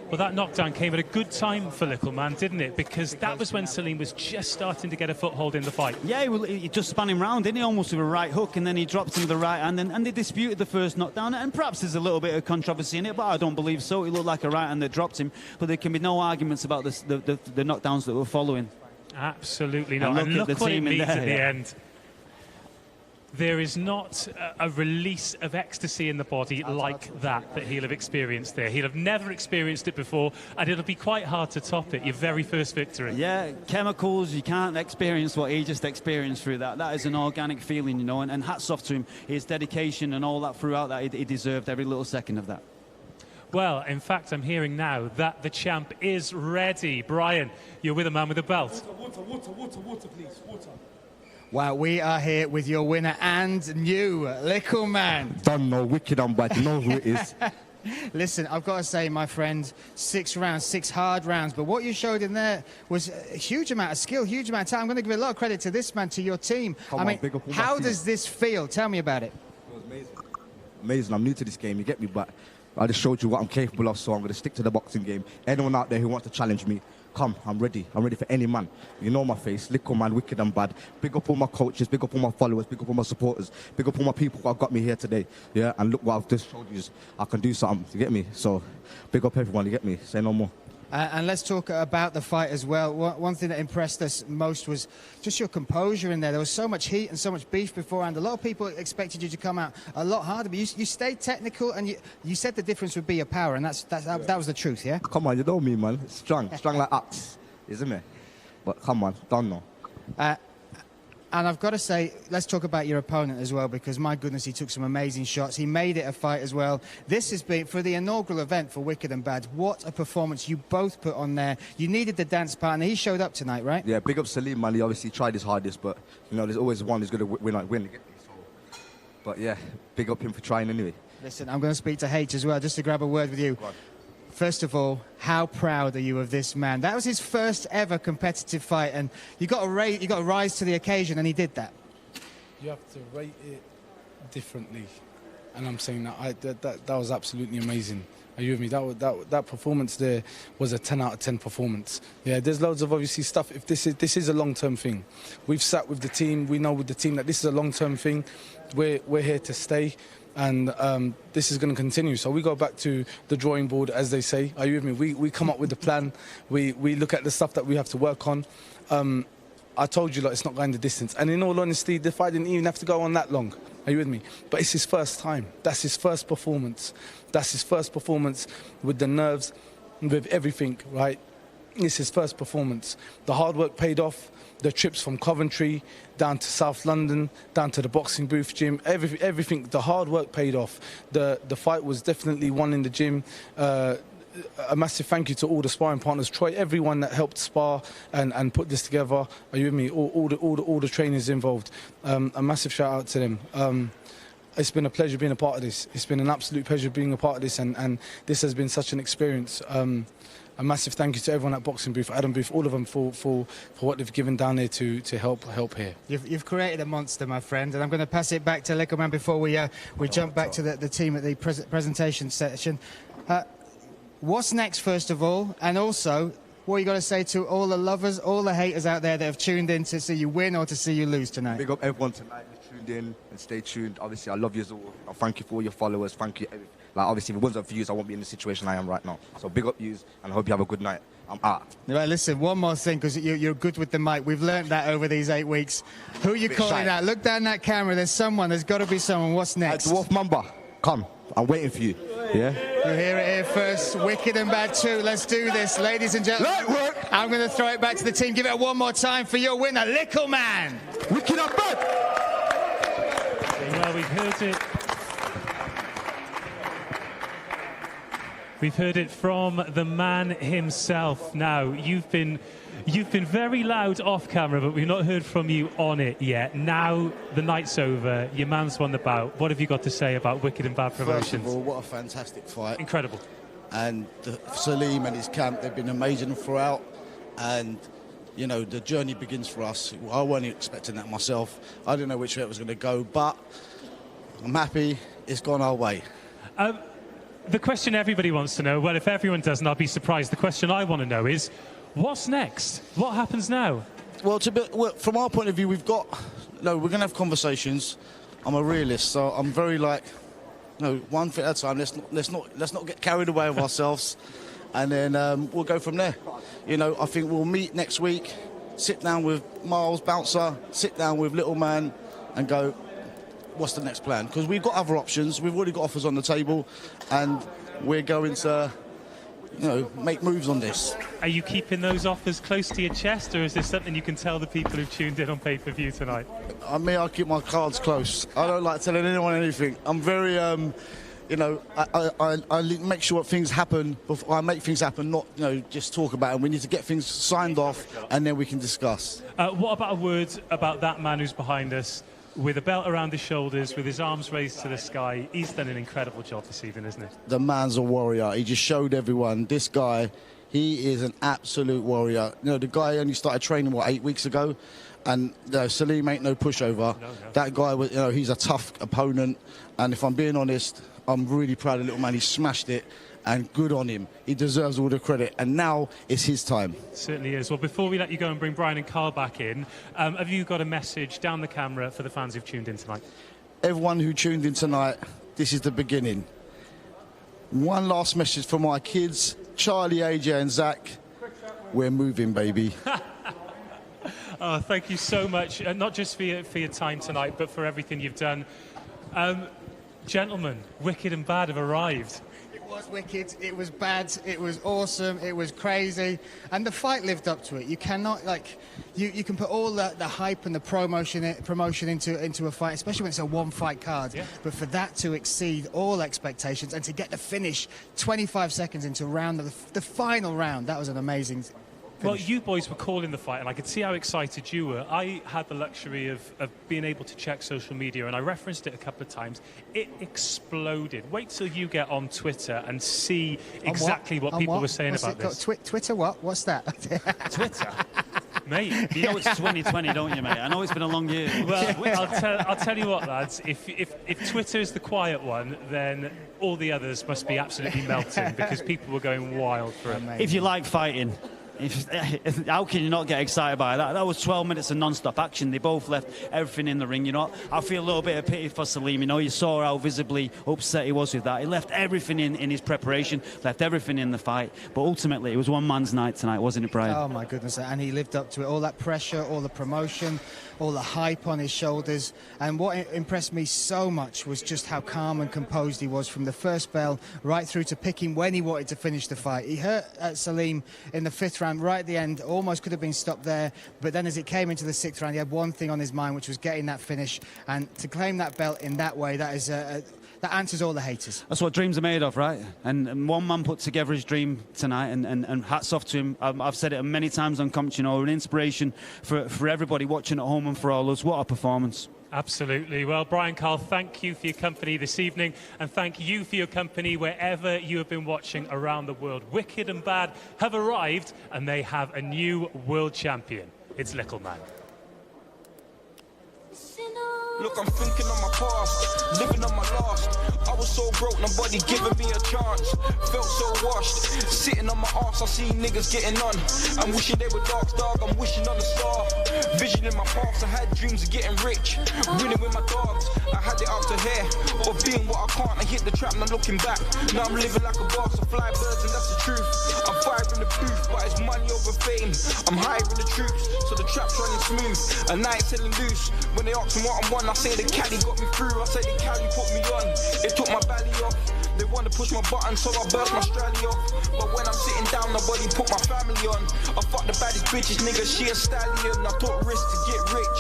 Well, that knockdown came at a good time for Likkleman, didn't it? Because that was when Salim was just starting to get a foothold in the fight. Yeah, he just spun him round, didn't he? Almost with a right hook, and then he dropped him with the right hand, and they disputed the first knockdown. And perhaps there's a little bit of controversy in it, but I don't believe so. It looked like a right hand that dropped him. But there can be no arguments about the knockdowns that were following. Absolutely not. And look what it means at the end. There is not a release of ecstasy in the body like that he'll have experienced there. He'll have never experienced it before, and it'll be quite hard to top it, your very first victory. Yeah, chemicals, you can't experience what he just experienced through that. That is an organic feeling, you know, and hats off to him. His dedication and all that throughout that, he deserved every little second of that. Well, in fact, I'm hearing now that the champ is ready. Brian, you're with a man with a belt. Water, please, water. Well, we are here with your winner and new Likkleman. Don't know, wicked and bad, know who it is. Listen, I've got to say, my friend, 6 rounds, 6 hard rounds. But what you showed in there was a huge amount of skill, huge amount of time. I'm going to give a lot of credit to this man, to your team. How does this feel? Tell me about it. It was amazing. Amazing. I'm new to this game, you get me, but I just showed you what I'm capable of, so I'm going to stick to the boxing game. Anyone out there who wants to challenge me, come, I'm ready. I'm ready for any man. You know my face, Likkleman, wicked and bad. Big up all my coaches, big up all my followers, big up all my supporters, big up all my people who have got me here today. Yeah, and look what I've just showed you. I can do something, you get me? So, big up everyone, you get me? Say no more. And let's talk about the fight as well. One thing that impressed us most was just your composure in there. There was so much heat and so much beef beforehand. A lot of people expected you to come out a lot harder, but you stayed technical, and you said the difference would be your power, and that was the truth, yeah? Come on, you know me, man. Strong like axe, isn't it? But come on, don't know. And I've got to say, let's talk about your opponent as well, because my goodness, he took some amazing shots. He made it a fight as well. This has been, for the inaugural event for Wicked and Bad, what a performance you both put on there. You needed the dance partner. He showed up tonight, right? Yeah, big up Salim, man. He obviously tried his hardest, but, you know, there's always one who's going to win. But, yeah, big up him for trying anyway. Listen, I'm going to speak to H as well, just to grab a word with you. First of all, how proud are you of this man? That was his first ever competitive fight, and you got to rise to the occasion, and he did that. You have to rate it differently, and I'm saying that was absolutely amazing. Are you with me? That performance there was a 10 out of 10 performance. Yeah, there's loads of obviously stuff. If this is a long-term thing, we've sat with the team. We know with the team that this is a long-term thing. We're here to stay. And this is going to continue. So we go back to the drawing board, as they say. Are you with me? We come up with the plan. We look at the stuff that we have to work on. I told you, like, it's not going the distance. And in all honesty, the fight didn't even have to go on that long. Are you with me? But it's his first time. That's his first performance. That's his first performance with the nerves, with everything, right? It's his first performance. The hard work paid off. The trips from Coventry down to South London, down to the boxing booth gym, everything, the hard work paid off. The fight was definitely won in the gym. A massive thank you to all the sparring partners, Troy, everyone that helped spar and put this together. Are you with me? All the trainers involved. A massive shout out to them. It's been a pleasure being a part of this. It's been an absolute pleasure being a part of this, and this has been such an experience. A massive thank you to everyone at Boxing Booth, Adam Booth, all of them for what they've given down there to help here. You've created a monster, my friend, and I'm going to pass it back to Likkleman before we jump back to the team at the presentation session. What's next, first of all, and also, what you got to say to all the lovers, all the haters out there that have tuned in to see you win or to see you lose tonight? Big up everyone tonight who's tuned in, and stay tuned. Obviously, I love you all. I thank you for all your followers. Thank you. Like, obviously, if it wasn't for you, I won't be in the situation I am right now. So big up yous, and I hope you have a good night. I'm out. Right, listen, one more thing, because you're good with the mic. We've learned that over these 8 weeks. Who are you calling out? Look down that camera. There's got to be someone. What's next? Dwarf Mamba, come. I'm waiting for you. Yeah? You hear it here first. Wicked and Bad 2. Let's do this, ladies and gentlemen. Light work. I'm going to throw it back to the team. Give it one more time for your winner, Likkleman. Wicked and Bad. Well, we've heard it. We've heard it from the man himself. Now, you've been very loud off camera, but we've not heard from you on it yet. Now the night's over. Your man's won the bout. What have you got to say about Wicked and Bad Promotions? First of all, what a fantastic fight. Incredible. And Salim and his camp, they've been amazing throughout. And, you know, the journey begins for us. I wasn't expecting that myself. I didn't know which way it was going to go, but I'm happy it's gone our way. The question everybody wants to know, well, if everyone doesn't, I'll be surprised. The question I want to know is, what's next? What happens now? Well, from our point of view, we're going to have conversations. I'm a realist, so I'm very one thing at a time. Let's not get carried away with ourselves, and then we'll go from there. You know, I think we'll meet next week, sit down with Miles Bouncer, sit down with Likkleman, and go, what's the next plan? Because we've got other options. We've already got offers on the table, and we're going to, you know, make moves on this. Are you keeping those offers close to your chest, or is this something you can tell the people who've tuned in on pay-per-view tonight? I keep my cards close. I don't like telling anyone anything. I'm very, you know, I make sure things happen before I make things happen, not, you know, just talk about it. We need to get things signed off, and then we can discuss. What about a word about that man who's behind us? with a belt around his shoulders, with his arms raised to the sky. He's done an incredible job this evening, isn't he? The man's a warrior. He just showed everyone, this guy, he is an absolute warrior. You know, the guy only started training, what, 8 weeks ago? And Salim ain't no pushover. No. That guy, was, you know, he's a tough opponent. And if I'm being honest, I'm really proud of Little Man. He smashed it. And good on him. He deserves all the credit. And now it's his time. Certainly is. Well, before we let you go and bring Brian and Carl back in, have you got a message down the camera for the fans who've tuned in tonight? Everyone who tuned in tonight, this is the beginning. One last message for my kids, Charlie, AJ and Zach. We're moving, baby. Oh, thank you so much, not just for your time tonight, but for everything you've done. Gentlemen, Wicked and Bad have arrived. It was wicked, it was bad, it was awesome, it was crazy, and the fight lived up to it. You cannot, like, you can put all the hype and the promotion into a fight, especially when it's a one-fight card. Yeah. But for that to exceed all expectations and to get the finish 25 seconds into the final round, that was an amazing finish. Well, you boys were calling the fight, and I could see how excited you were. I had the luxury of being able to check social media, and I referenced it a couple of times. It exploded. Wait till you get on Twitter and see exactly what people were saying about this. Twitter what? What's that? Twitter? Mate, you know it's 2020, don't you, mate? I know it's been a long year. Well, I'll tell you what, lads. If Twitter is the quiet one, then all the others must be absolutely melting because people were going wild for it. If you like fighting, how can you not get excited by that? That was 12 minutes of non-stop action. They both left everything in the ring, you know. I feel a little bit of pity for Salim, you know. You saw how visibly upset he was with that. He left everything in his preparation, left everything in the fight. But ultimately, it was one man's night tonight, wasn't it, Brian? Oh, my goodness. And he lived up to it. All that pressure, all the promotion, all the hype on his shoulders. And what impressed me so much was just how calm and composed he was from the first bell right through to picking when he wanted to finish the fight. He hurt Salim in the 5th round right at the end, almost could have been stopped there, but then as it came into the 6th round, he had one thing on his mind, which was getting that finish, and to claim that belt in that way, that is that answers all the haters. That's what dreams are made of, right? And one man put together his dream tonight, and hats off to him. I've said it many times on commentary, you know, an inspiration for everybody watching at home and for all us. What a performance. Absolutely. Well, Brian, Carl, thank you for your company this evening, and thank you for your company wherever you have been watching around the world. Wicked and Bad have arrived, and they have a new world champion. It's Likkleman. Look, I'm thinking of my past, living on my last. I was so broke, nobody giving me a chance. Felt so washed, sitting on my arse, I see niggas getting on. I'm wishing they were dark, dog, I'm wishing on a star. Vision in my past, I had dreams of getting rich. Winning with my dogs, I had it up to here. But being what I can't, I hit the trap, not looking back. Now I'm living like a boss, I fly birds and that's the truth. I'm firing the booth, but it's money over fame. I'm hiring the troops, so the trap's running smooth. And now it's selling loose, when they ask me what I'm on, I say the caddy got me through, I say the caddy put me on. It took my belly off. They want to push my button, so I burst my strally off. But when I'm sitting down, nobody put my family on. I fuck the baddest bitches, nigga, she a stallion. I took risks to get rich.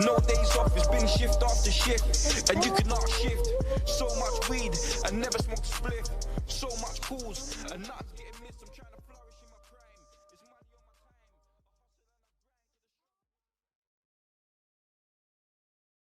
No days off, it's been shift after shift. And you cannot shift. So much weed, and never smoked a spliff. So much pools, and not getting